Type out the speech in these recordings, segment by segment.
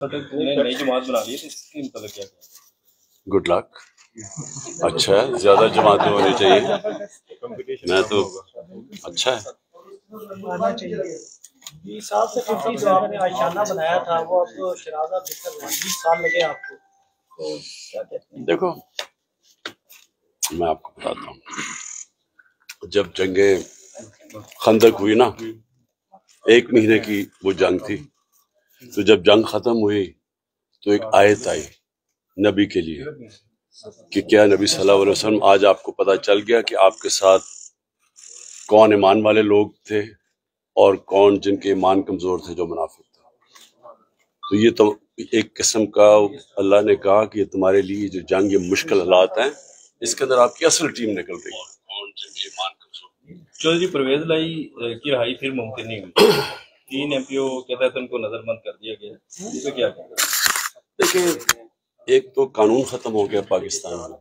نئی جماعت بنا لی ہے، اس کے متعلق کیا کہیں؟ گڈ لک، اچھا ہے، زیادہ جماعتیں ہونی چاہیے، میں تو اچھا ہے۔ 20 سال سے 50 جو آپ نے آشیانہ بنایا تھا وہ اب شرازہ بکر 20 سال لگے آپ کو، تو کیا کہتے ہیں؟ دیکھو میں آپ کو بتاتا ہوں، جب جنگ خندق ہوئی نا، 1 مہینے کی وہ جنگ تھی، تو جب جنگ ختم ہوئی تو ایک آیت آئی نبی کے لیے کہ کیا نبی صلی اللہ علیہ وسلم آج آپ کو پتہ چل گیا کہ آپ کے ساتھ کون ایمان والے لوگ تھے اور کون جن کے ایمان کمزور تھے، جو منافق تھے۔ تو یہ تو ایک قسم کا اللہ نے کہا کہ یہ تمہارے لیے جو جنگ، یہ مشکل حالات ہیں، اس کے اندر آپ کی اصل ٹیم نکل رہی ہے، کون جن کے ایمان کمزور۔ چودھری پرویز لائی کی رہائی پھر ممکن نہیں ہوئی، 3 MP کے تحت ان کو نظر بند کر دیا گیا، اس پہ کیا کہنا؟ دیکھیں، ایک تو قانون ختم ہو گیا پاکستان میں،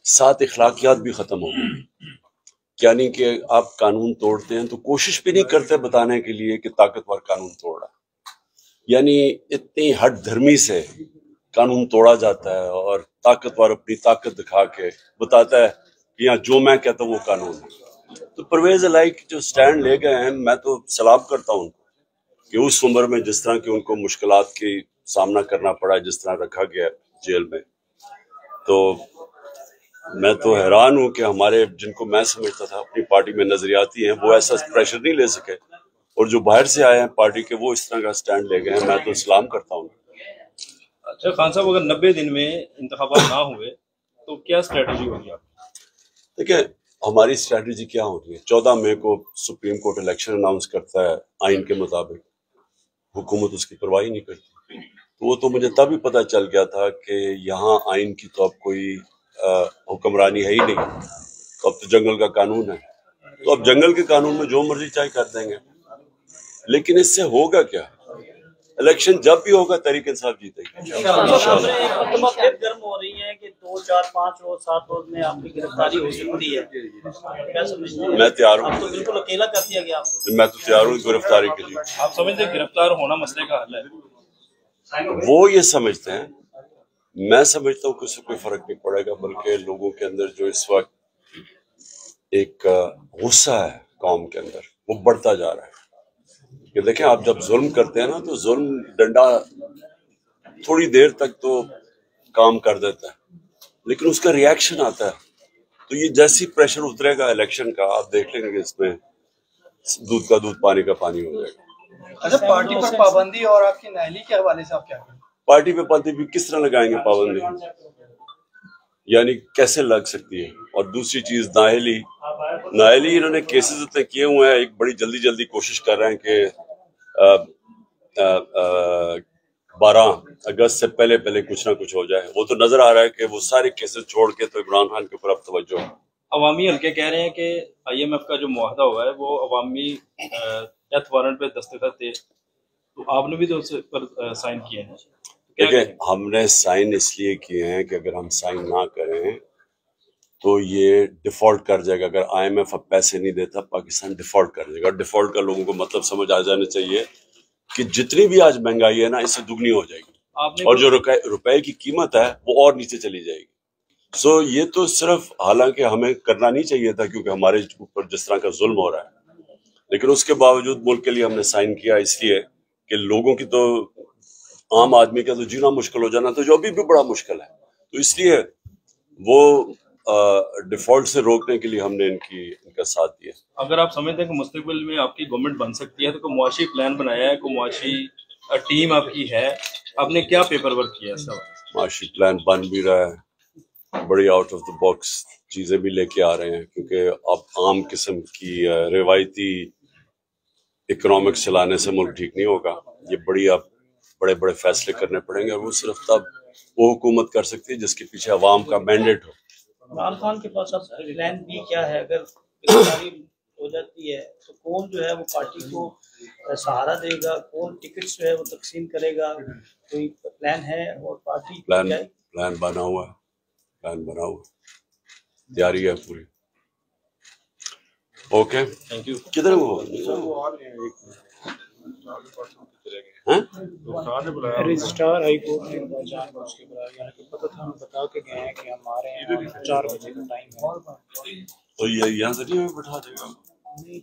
7 اخلاقیات بھی ختم ہو گئی، یعنی کہ آپ قانون توڑتے ہیں تو کوشش بھی نہیں کرتے بتانے کے لیے کہ طاقتور قانون توڑ رہا ہے، یعنی اتنی ہٹ دھرمی سے قانون توڑا جاتا ہے اور طاقتور اپنی طاقت دکھا کے بتاتا ہے کہ یہاں جو میں کہتا ہوں وہ قانون ہے۔ تو پرویز الہی جو سٹینڈ لے گئے ہیں، میں تو سلام کرتا ہوں کہ اس عمر میں جس طرح کہ ان کو مشکلات کی سامنا کرنا پڑا، جس طرح رکھا گیا جیل میں، تو میں تو حیران ہوں کہ ہمارے جن کو میں سمجھتا تھا اپنی پارٹی میں نظریاتی ہیں، وہ ایسا پریشر نہیں لے سکے، اور جو باہر سے آئے ہیں پارٹی کے، وہ اس طرح کا سٹینڈ لے گئے ہیں، میں تو سلام کرتا ہوں۔ اچھا خان صاحب، اگر 90 دن میں انتخابات نہ ہوئے تو کیا اسٹریٹجی ہوگی آپ؟ دیکھیں ہماری اسٹریٹجی کیا ہوتی ہے، 14 مئی کو سپریم کورٹ الیکشن اناؤنس کرتا ہے آئین کے مطابق، حکومت اس کی پرواہ نہیں کرتی، تو وہ تو مجھے تب ہی پتہ چل گیا تھا کہ یہاں آئین کی تو اب کوئی حکمرانی ہے ہی نہیں، تو اب تو جنگل کا قانون ہے، تو اب جنگل کے قانون میں جو مرضی چاہے کر دیں گے، لیکن اس سے ہوگا کیا؟ الیکشن جب بھی ہوگا تحریک انصاف جیتے گی انشاءاللہ۔ پھر گرم ہو رہی ہیں کہ 2 4 5 روز 7 روز میں آپ کی گرفتاری ہو سکتی ہے، کیا سمجھتے ہیں؟ میں تیار آپ تو ہوں، بالکل اکیلا کر دیا گیا آپ کو۔ میں تو تیار ہوں گرفتاری کے لیے۔ آپ سمجھتے ہیں گرفتار ہونا مسئلے کا حل ہے؟ وہ یہ سمجھتے ہیں، میں سمجھتا ہوں کہ اس سے کوئی فرق نہیں پڑے گا، بلکہ لوگوں کے اندر جو اس وقت ایک غصہ ہے قوم کے اندر، وہ بڑھتا جا رہا ہے کہ دیکھیں آپ جب ظلم کرتے ہیں نا، تو ظلم ڈنڈا تھوڑی دیر تک تو کام کر دیتا ہے، لیکن اس کا ریاکشن آتا ہے، تو یہ جیسی پریشر اترے گا الیکشن کا، آپ دیکھ لیں گے کہ اس میں دودھ کا دودھ پانی کا پانی ہو جائے گا۔ اچھا، پارٹی پر پابندی اور آپ کی نااہلی کے حوالے سے آپ کیا کہیں؟ پارٹی پہ پابندی بھی کس طرح لگائیں گے پابندی، یعنی کیسے لگ سکتی ہے؟ اور دوسری چیز نااہلی انہوں نے کیسز اتنے کیے ہوئے ہیں، ایک بڑی جلدی کوشش کر رہے ہیں کہ 12 اگست سے پہلے کچھ نہ کچھ ہو جائے، وہ تو نظر آ رہا ہے کہ وہ سارے کیسز چھوڑ کے تو عمران خان کے اوپر اب توجہ ہے۔ عوامی حلقے کہہ رہے ہیں کہ IMF کا جو معاہدہ ہوا ہے وہ عوامی ڈیتھ وارنٹ پہ دستخط تھے، تو آپ نے بھی تو اس پر سائن کیے ہیں، دیکھیں ہم نے سائن اس لیے کیے ہیں کہ اگر ہم سائن نہ کریں تو یہ ڈیفالٹ کر جائے گا، اگر IMF اب پیسے نہیں دیتا پاکستان ڈیفالٹ کر جائے گا۔ ڈیفالٹ کا لوگوں کو مطلب سمجھ آ جانا چاہیے کہ جتنی بھی آج مہنگائی ہے نا، اس سے دگنی ہو جائے گی، اور جو روپے کی قیمت ہے وہ اور نیچے چلی جائے گی۔ یہ تو صرف، حالانکہ ہمیں کرنا نہیں چاہیے تھا کیونکہ ہمارے اوپر جس طرح کا ظلم ہو رہا ہے، لیکن اس کے باوجود ملک کے لیے ہم نے سائن کیا، اس لیے کہ لوگوں کی تو، عام آدمی کا تو جینا مشکل ہو جانا، تو جو ابھی بھی بڑا مشکل ہے، تو اس لیے وہ ڈیفالٹ سے روکنے کے لیے ہم نے ان کا ساتھ دیا۔ اگر آپ سمجھتے ہیں کہ مستقبل میں آپ کی گورنمنٹ بن سکتی ہے تو کوئی معاشی پلان بنایا ہے، کوئی معاشی ٹیم آپ کی ہے، آپ نے کیا پیپر ورک کیا ہے؟ معاشی پلان بن بھی رہا ہے، بڑی آؤٹ آف دا باکس چیزیں بھی لے کے آ رہے ہیں، کیونکہ اب عام قسم کی روایتی اکنامکس چلانے سے ملک ٹھیک نہیں ہوگا، یہ اب بڑے فیصلے کرنے پڑیں گے، اور وہ صرف تب وہ حکومت کر سکتی ہے جس کے پیچھے عوام کا مینڈیٹ ہو۔ عمران خان کے پاس اب پلان بی کیا ہے؟ اگر گرفتاری ہو جاتی ہے تو کون جو ہے وہ پارٹی کو سہارا دے گا، کون ٹکٹس جو ہے وہ تقسیم کرے گا، کوئی پلان ہے؟ اور پارٹی پلان بنا ہوا ہے، تیاری ہے پوری۔ Okay, thank you. کدھر وہ ہیں؟ رجسٹرار ہائی کورٹ نے جان بوجھ کے بلایا، یعنی کہ پتہ تھا ہم بتا کے گئے ہیں کہ ہمارے یہاں 4 بجے کا ٹائم ہے، تو یہ یہاں سے نہیں ہمیں بٹھا دے گا. نہیں